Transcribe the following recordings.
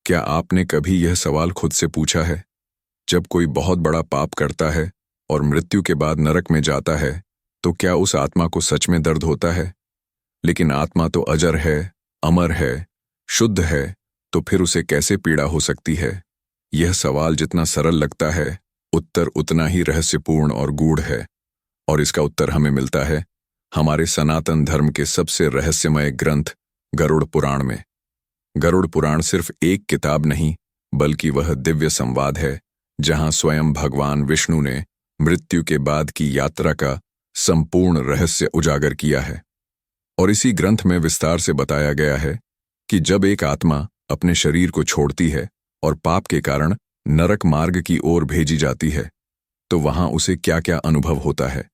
क्या आपने कभी यह सवाल खुद से पूछा है, जब कोई बहुत बड़ा पाप करता है और मृत्यु के बाद नरक में जाता है, तो क्या उस आत्मा को सच में दर्द होता है? लेकिन आत्मा तो अजर है, अमर है, शुद्ध है, तो फिर उसे कैसे पीड़ा हो सकती है? यह सवाल जितना सरल लगता है, उत्तर उतना ही रहस्यपूर्ण और गूढ़ है। और इसका उत्तर हमें मिलता है हमारे सनातन धर्म के सबसे रहस्यमय ग्रंथ गरुड़ पुराण में। गरुड़ पुराण सिर्फ एक किताब नहीं, बल्कि वह दिव्य संवाद है जहां स्वयं भगवान विष्णु ने मृत्यु के बाद की यात्रा का संपूर्ण रहस्य उजागर किया है। और इसी ग्रंथ में विस्तार से बताया गया है कि जब एक आत्मा अपने शरीर को छोड़ती है और पाप के कारण नरक मार्ग की ओर भेजी जाती है, तो वहां उसे क्या क्या अनुभव होता है।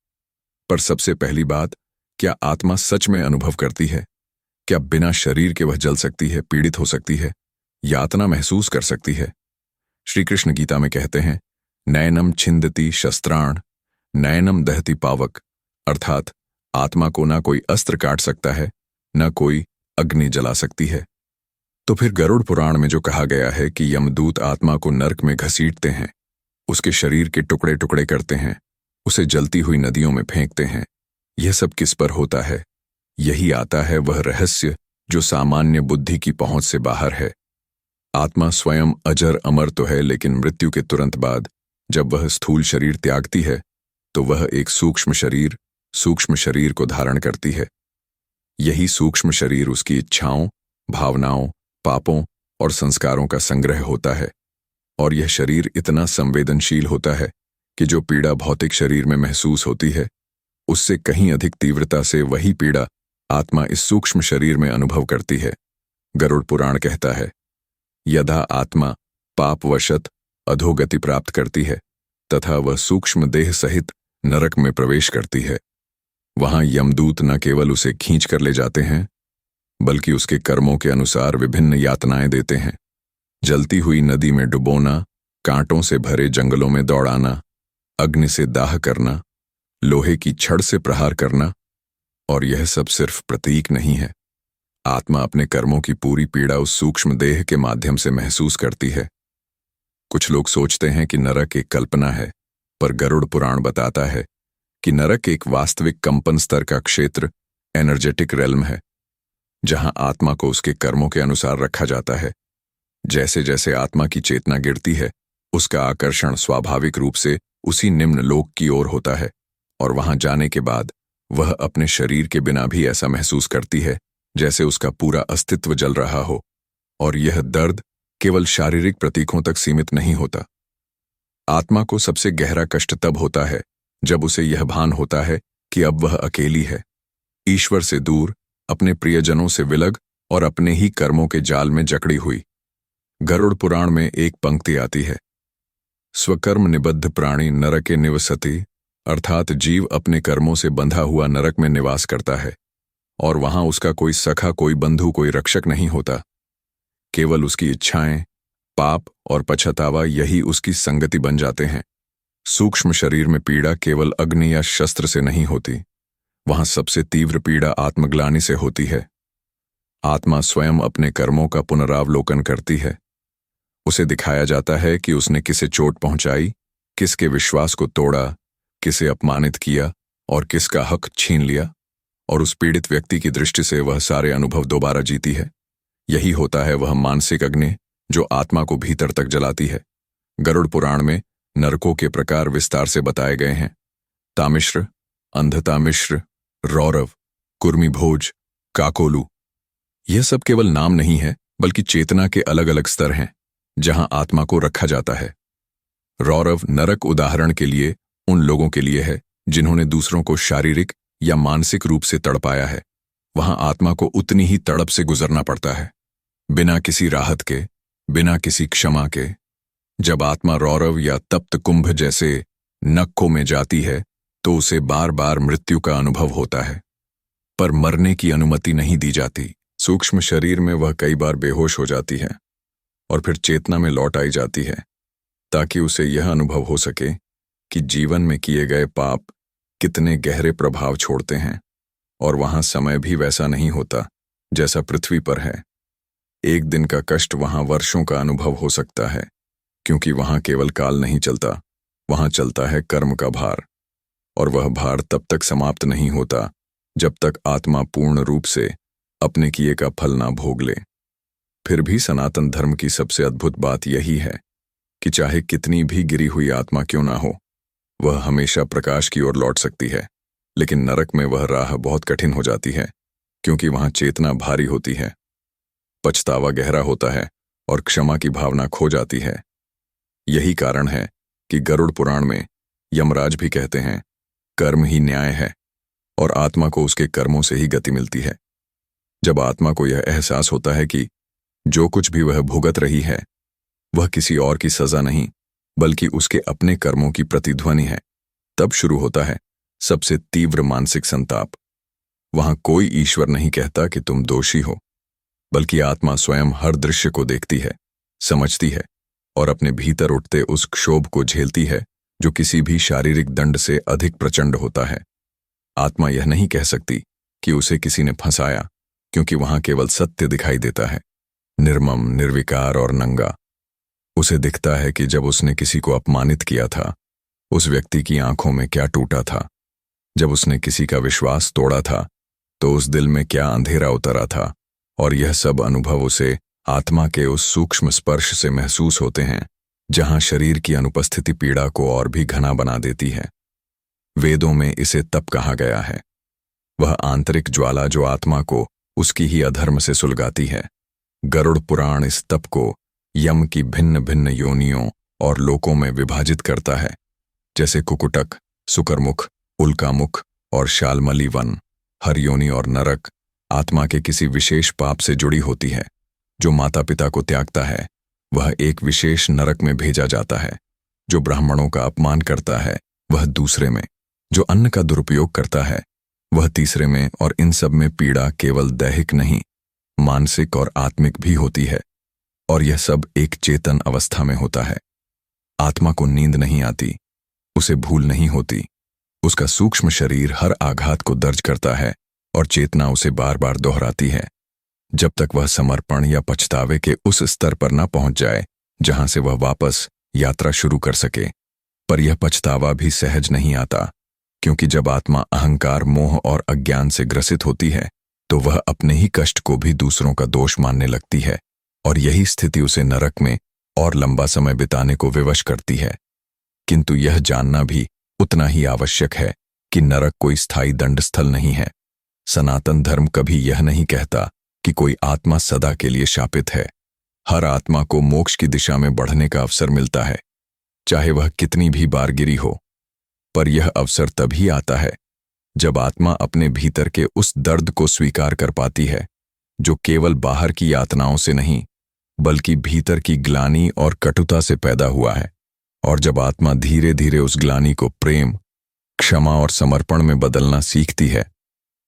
पर सबसे पहली बात, क्या आत्मा सच में अनुभव करती है? क्या बिना शरीर के वह जल सकती है, पीड़ित हो सकती है, यातना महसूस कर सकती है? श्री कृष्ण गीता में कहते हैं, नयनम छिंदती शस्त्राण नयनम दहती पावक, अर्थात आत्मा को ना कोई अस्त्र काट सकता है, न कोई अग्नि जला सकती है। तो फिर गरुड़ पुराण में जो कहा गया है कि यमदूत आत्मा को नरक में घसीटते हैं, उसके शरीर के टुकड़े टुकड़े करते हैं, उसे जलती हुई नदियों में फेंकते हैं, यह सब किस पर होता है? यही आता है वह रहस्य जो सामान्य बुद्धि की पहुंच से बाहर है। आत्मा स्वयं अजर अमर तो है, लेकिन मृत्यु के तुरंत बाद जब वह स्थूल शरीर त्यागती है, तो वह एक सूक्ष्म शरीर को धारण करती है। यही सूक्ष्म शरीर उसकी इच्छाओं, भावनाओं, पापों और संस्कारों का संग्रह होता है। और यह शरीर इतना संवेदनशील होता है कि जो पीड़ा भौतिक शरीर में महसूस होती है, उससे कहीं अधिक तीव्रता से वही पीड़ा आत्मा इस सूक्ष्म शरीर में अनुभव करती है। गरुड़ पुराण कहता है, यदा आत्मा पापवशत अधोगति प्राप्त करती है तथा वह सूक्ष्म देह सहित नरक में प्रवेश करती है, वहां यमदूत न केवल उसे खींच कर ले जाते हैं, बल्कि उसके कर्मों के अनुसार विभिन्न यातनाएं देते हैं। जलती हुई नदी में डुबोना, कांटों से भरे जंगलों में दौड़ाना, अग्नि से दाह करना, लोहे की छड़ से प्रहार करना। और यह सब सिर्फ प्रतीक नहीं है। आत्मा अपने कर्मों की पूरी पीड़ा उस सूक्ष्म देह के माध्यम से महसूस करती है। कुछ लोग सोचते हैं कि नरक एक कल्पना है, पर गरुड़ पुराण बताता है कि नरक एक वास्तविक कंपन स्तर का क्षेत्र, एनर्जेटिक रेल्म है, जहां आत्मा को उसके कर्मों के अनुसार रखा जाता है। जैसे जैसे आत्मा की चेतना गिरती है, उसका आकर्षण स्वाभाविक रूप से उसी निम्न लोक की ओर होता है, और वहां जाने के बाद वह अपने शरीर के बिना भी ऐसा महसूस करती है जैसे उसका पूरा अस्तित्व जल रहा हो। और यह दर्द केवल शारीरिक प्रतीकों तक सीमित नहीं होता। आत्मा को सबसे गहरा कष्ट तब होता है जब उसे यह भान होता है कि अब वह अकेली है, ईश्वर से दूर, अपने प्रियजनों से विलग और अपने ही कर्मों के जाल में जकड़ी हुई। गरुड़ पुराण में एक पंक्ति आती है, स्वकर्म निबद्ध प्राणी नरके निवसति, अर्थात जीव अपने कर्मों से बंधा हुआ नरक में निवास करता है, और वहां उसका कोई सखा, कोई बंधु, कोई रक्षक नहीं होता। केवल उसकी इच्छाएं, पाप और पछतावा यही उसकी संगति बन जाते हैं। सूक्ष्म शरीर में पीड़ा केवल अग्नि या शस्त्र से नहीं होती, वहां सबसे तीव्र पीड़ा आत्मग्लानि से होती है। आत्मा स्वयं अपने कर्मों का पुनरावलोकन करती है। उसे दिखाया जाता है कि उसने किसे चोट पहुंचाई, किसके विश्वास को तोड़ा, किसे अपमानित किया और किसका हक छीन लिया, और उस पीड़ित व्यक्ति की दृष्टि से वह सारे अनुभव दोबारा जीती है। यही होता है वह मानसिक अग्नि जो आत्मा को भीतर तक जलाती है। गरुड़ पुराण में नरकों के प्रकार विस्तार से बताए गए हैं। तामिश्र, अंधतामिश्र, रौरव, कुर्मीभोज, काकोलू, यह सब केवल नाम नहीं है, बल्कि चेतना के अलग अलग स्तर हैं जहां आत्मा को रखा जाता है। रौरव नरक उदाहरण के लिए उन लोगों के लिए है जिन्होंने दूसरों को शारीरिक या मानसिक रूप से तड़पाया है। वहां आत्मा को उतनी ही तड़प से गुजरना पड़ता है, बिना किसी राहत के, बिना किसी क्षमा के। जब आत्मा रौरव या तप्त कुंभ जैसे नक्कों में जाती है, तो उसे बार बार मृत्यु का अनुभव होता है, पर मरने की अनुमति नहीं दी जाती। सूक्ष्म शरीर में वह कई बार बेहोश हो जाती है और फिर चेतना में लौट आई जाती है, ताकि उसे यह अनुभव हो सके कि जीवन में किए गए पाप कितने गहरे प्रभाव छोड़ते हैं। और वहां समय भी वैसा नहीं होता जैसा पृथ्वी पर है। एक दिन का कष्ट वहां वर्षों का अनुभव हो सकता है, क्योंकि वहां केवल काल नहीं चलता, वहां चलता है कर्म का भार। और वह भार तब तक समाप्त नहीं होता जब तक आत्मा पूर्ण रूप से अपने किए का फल ना भोग ले। फिर भी सनातन धर्म की सबसे अद्भुत बात यही है कि चाहे कितनी भी गिरी हुई आत्मा क्यों ना हो, वह हमेशा प्रकाश की ओर लौट सकती है। लेकिन नरक में वह राह बहुत कठिन हो जाती है, क्योंकि वहां चेतना भारी होती है, पछतावा गहरा होता है और क्षमा की भावना खो जाती है। यही कारण है कि गरुड़ पुराण में यमराज भी कहते हैं, कर्म ही न्याय है और आत्मा को उसके कर्मों से ही गति मिलती है। जब आत्मा को यह एहसास होता है कि जो कुछ भी वह भुगत रही है वह किसी और की सजा नहीं बल्कि उसके अपने कर्मों की प्रतिध्वनि है, तब शुरू होता है सबसे तीव्र मानसिक संताप। वहां कोई ईश्वर नहीं कहता कि तुम दोषी हो, बल्कि आत्मा स्वयं हर दृश्य को देखती है, समझती है और अपने भीतर उठते उस क्षोभ को झेलती है जो किसी भी शारीरिक दंड से अधिक प्रचंड होता है। आत्मा यह नहीं कह सकती कि उसे किसी ने फंसाया, क्योंकि वहां केवल सत्य दिखाई देता है, निर्मम, निर्विकार और नंगा। उसे दिखता है कि जब उसने किसी को अपमानित किया था, उस व्यक्ति की आंखों में क्या टूटा था। जब उसने किसी का विश्वास तोड़ा था, तो उस दिल में क्या अंधेरा उतरा था। और यह सब अनुभव उसे आत्मा के उस सूक्ष्म स्पर्श से महसूस होते हैं, जहां शरीर की अनुपस्थिति पीड़ा को और भी घना बना देती है। वेदों में इसे तप कहा गया है, वह आंतरिक ज्वाला जो आत्मा को उसकी ही अधर्म से सुलगाती है। गरुड़ पुराण इस तप को यम की भिन्न भिन्न योनियों और लोकों में विभाजित करता है, जैसे कुकुटक, सुकरमुख, उल्कामुख और शालमली वन। हर योनि और नरक आत्मा के किसी विशेष पाप से जुड़ी होती है। जो माता पिता को त्यागता है वह एक विशेष नरक में भेजा जाता है। जो ब्राह्मणों का अपमान करता है वह दूसरे में, जो अन्न का दुरुपयोग करता है वह तीसरे में। और इन सब में पीड़ा केवल दैहिक नहीं, मानसिक और आत्मिक भी होती है। और यह सब एक चेतन अवस्था में होता है। आत्मा को नींद नहीं आती, उसे भूल नहीं होती। उसका सूक्ष्म शरीर हर आघात को दर्ज करता है और चेतना उसे बार बार दोहराती है, जब तक वह समर्पण या पछतावे के उस स्तर पर न पहुंच जाए जहां से वह वापस यात्रा शुरू कर सके। पर यह पछतावा भी सहज नहीं आता, क्योंकि जब आत्मा अहंकार, मोह और अज्ञान से ग्रसित होती है तो वह अपने ही कष्ट को भी दूसरों का दोष मानने लगती है। और यही स्थिति उसे नरक में और लंबा समय बिताने को विवश करती है। किंतु यह जानना भी उतना ही आवश्यक है कि नरक कोई स्थायी दंड स्थल नहीं है। सनातन धर्म कभी यह नहीं कहता कि कोई आत्मा सदा के लिए शापित है। हर आत्मा को मोक्ष की दिशा में बढ़ने का अवसर मिलता है, चाहे वह कितनी भी बार गिरी हो। पर यह अवसर तभी आता है जब आत्मा अपने भीतर के उस दर्द को स्वीकार कर पाती है, जो केवल बाहर की यातनाओं से नहीं बल्कि भीतर की ग्लानि और कटुता से पैदा हुआ है। और जब आत्मा धीरे धीरे उस ग्लानि को प्रेम, क्षमा और समर्पण में बदलना सीखती है,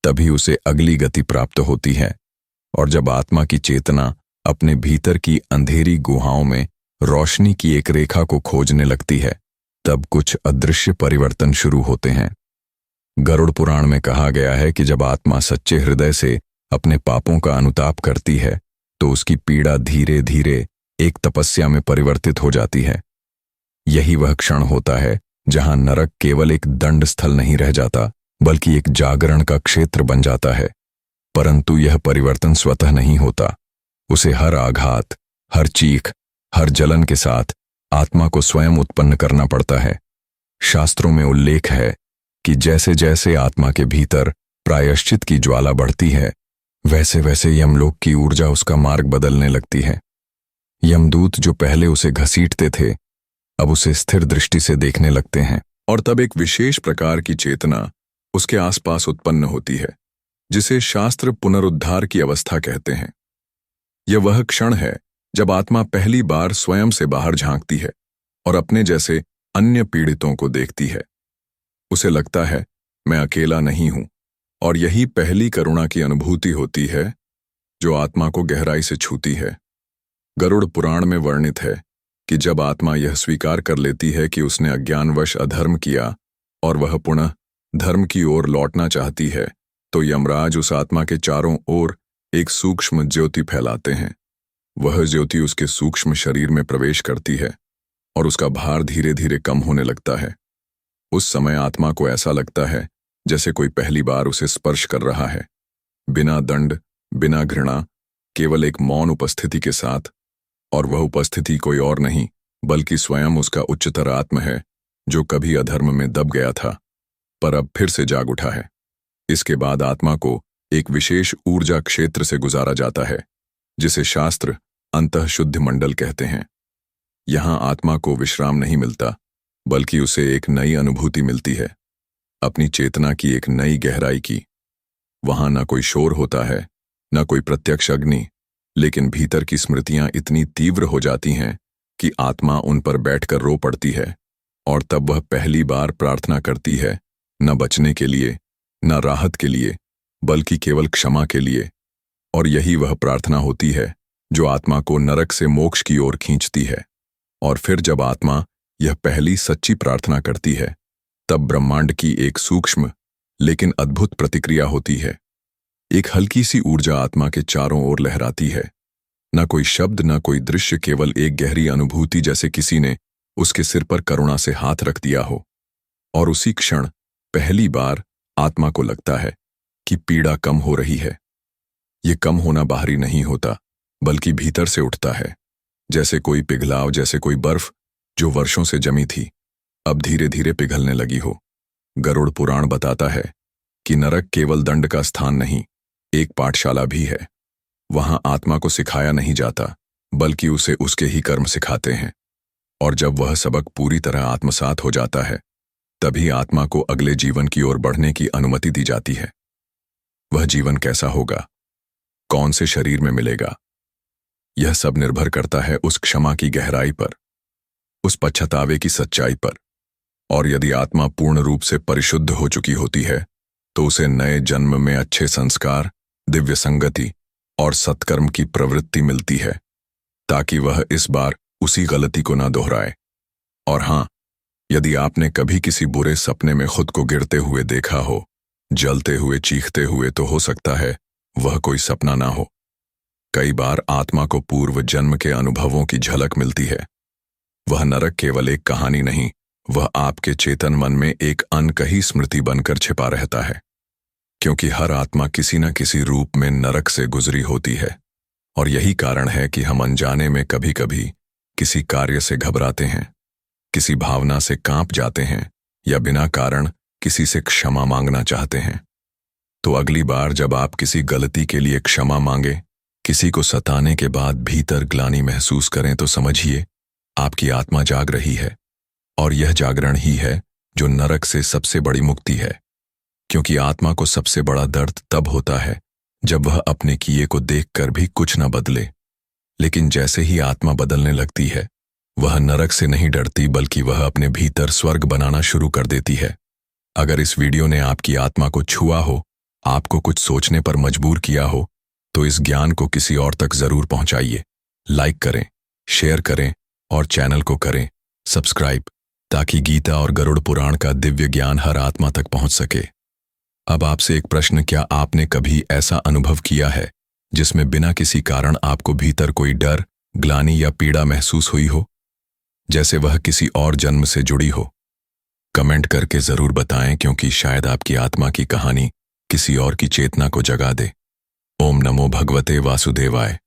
तभी उसे अगली गति प्राप्त होती है। और जब आत्मा की चेतना अपने भीतर की अंधेरी गुहाओं में रोशनी की एक रेखा को खोजने लगती है, तब कुछ अदृश्य परिवर्तन शुरू होते हैं। गरुड़ पुराण में कहा गया है कि जब आत्मा सच्चे हृदय से अपने पापों का अनुताप करती है तो उसकी पीड़ा धीरे धीरे एक तपस्या में परिवर्तित हो जाती है। यही वह क्षण होता है जहां नरक केवल एक दंड स्थल नहीं रह जाता बल्कि एक जागरण का क्षेत्र बन जाता है। परंतु यह परिवर्तन स्वतः नहीं होता, उसे हर आघात, हर चीख, हर जलन के साथ आत्मा को स्वयं उत्पन्न करना पड़ता है। शास्त्रों में उल्लेख है कि जैसे जैसे आत्मा के भीतर प्रायश्चित की ज्वाला बढ़ती है, वैसे वैसे यमलोक की ऊर्जा उसका मार्ग बदलने लगती है। यमदूत जो पहले उसे घसीटते थे, अब उसे स्थिर दृष्टि से देखने लगते हैं। और तब एक विशेष प्रकार की चेतना उसके आसपास उत्पन्न होती है, जिसे शास्त्र पुनरुद्धार की अवस्था कहते हैं। यह वह क्षण है जब आत्मा पहली बार स्वयं से बाहर झांकती है और अपने जैसे अन्य पीड़ितों को देखती है। उसे लगता है, मैं अकेला नहीं हूं। और यही पहली करुणा की अनुभूति होती है जो आत्मा को गहराई से छूती है। गरुड़ पुराण में वर्णित है कि जब आत्मा यह स्वीकार कर लेती है कि उसने अज्ञानवश अधर्म किया और वह पुनः धर्म की ओर लौटना चाहती है, तो यमराज उस आत्मा के चारों ओर एक सूक्ष्म ज्योति फैलाते हैं, वह ज्योति उसके सूक्ष्म शरीर में प्रवेश करती है और उसका भार धीरे धीरे कम होने लगता है। उस समय आत्मा को ऐसा लगता है जैसे कोई पहली बार उसे स्पर्श कर रहा है, बिना दंड, बिना घृणा, केवल एक मौन उपस्थिति के साथ। और वह उपस्थिति कोई और नहीं बल्कि स्वयं उसका उच्चतर आत्म है, जो कभी अधर्म में दब गया था पर अब फिर से जाग उठा है। इसके बाद आत्मा को एक विशेष ऊर्जा क्षेत्र से गुजारा जाता है, जिसे शास्त्र अंतःशुद्धि मंडल कहते हैं। यहां आत्मा को विश्राम नहीं मिलता, बल्कि उसे एक नई अनुभूति मिलती है, अपनी चेतना की एक नई गहराई की। वहां न कोई शोर होता है, न कोई प्रत्यक्ष अग्नि, लेकिन भीतर की स्मृतियां इतनी तीव्र हो जाती हैं कि आत्मा उन पर बैठकर रो पड़ती है। और तब वह पहली बार प्रार्थना करती है, न बचने के लिए, न राहत के लिए, बल्कि केवल क्षमा के लिए। और यही वह प्रार्थना होती है जो आत्मा को नरक से मोक्ष की ओर खींचती है। और फिर जब आत्मा यह पहली सच्ची प्रार्थना करती है, तब ब्रह्मांड की एक सूक्ष्म लेकिन अद्भुत प्रतिक्रिया होती है। एक हल्की सी ऊर्जा आत्मा के चारों ओर लहराती है। न कोई शब्द, न कोई दृश्य, केवल एक गहरी अनुभूति, जैसे किसी ने उसके सिर पर करुणा से हाथ रख दिया हो। और उसी क्षण पहली बार आत्मा को लगता है कि पीड़ा कम हो रही है। ये कम होना बाहरी नहीं होता, बल्कि भीतर से उठता है, जैसे कोई पिघलाव, जैसे कोई बर्फ जो वर्षों से जमी थी अब धीरे धीरे पिघलने लगी हो। गरुड़ पुराण बताता है कि नरक केवल दंड का स्थान नहीं, एक पाठशाला भी है। वहां आत्मा को सिखाया नहीं जाता, बल्कि उसे उसके ही कर्म सिखाते हैं। और जब वह सबक पूरी तरह आत्मसात हो जाता है, तभी आत्मा को अगले जीवन की ओर बढ़ने की अनुमति दी जाती है। वह जीवन कैसा होगा, कौन से शरीर में मिलेगा, यह सब निर्भर करता है उस क्षमा की गहराई पर, उस पश्चातावे की सच्चाई पर। और यदि आत्मा पूर्ण रूप से परिशुद्ध हो चुकी होती है, तो उसे नए जन्म में अच्छे संस्कार, दिव्य संगति और सत्कर्म की प्रवृत्ति मिलती है, ताकि वह इस बार उसी गलती को न दोहराए। और हाँ, यदि आपने कभी किसी बुरे सपने में खुद को गिरते हुए देखा हो, जलते हुए, चीखते हुए, तो हो सकता है वह कोई सपना ना हो। कई बार आत्मा को पूर्व जन्म के अनुभवों की झलक मिलती है। वह नरक केवल एक कहानी नहीं, वह आपके चेतन मन में एक अनकही स्मृति बनकर छिपा रहता है। क्योंकि हर आत्मा किसी न किसी रूप में नरक से गुजरी होती है। और यही कारण है कि हम अनजाने में कभी कभी किसी कार्य से घबराते हैं, किसी भावना से कांप जाते हैं, या बिना कारण किसी से क्षमा मांगना चाहते हैं। तो अगली बार जब आप किसी गलती के लिए क्षमा मांगे, किसी को सताने के बाद भीतर ग्लानि महसूस करें, तो समझिए आपकी आत्मा जाग रही है। और यह जागरण ही है जो नरक से सबसे बड़ी मुक्ति है। क्योंकि आत्मा को सबसे बड़ा दर्द तब होता है जब वह अपने किए को देखकर भी कुछ न बदले। लेकिन जैसे ही आत्मा बदलने लगती है, वह नरक से नहीं डरती, बल्कि वह अपने भीतर स्वर्ग बनाना शुरू कर देती है। अगर इस वीडियो ने आपकी आत्मा को छुआ हो, आपको कुछ सोचने पर मजबूर किया हो, तो इस ज्ञान को किसी और तक जरूर पहुंचाइए। लाइक करें, शेयर करें और चैनल को करें सब्सक्राइब, ताकि गीता और गरुड़ पुराण का दिव्य ज्ञान हर आत्मा तक पहुंच सके। अब आपसे एक प्रश्न, क्या आपने कभी ऐसा अनुभव किया है जिसमें बिना किसी कारण आपको भीतर कोई डर, ग्लानि या पीड़ा महसूस हुई हो, जैसे वह किसी और जन्म से जुड़ी हो? कमेंट करके जरूर बताएं, क्योंकि शायद आपकी आत्मा की कहानी किसी और की चेतना को जगा दे। ओम नमो भगवते वासुदेवाय।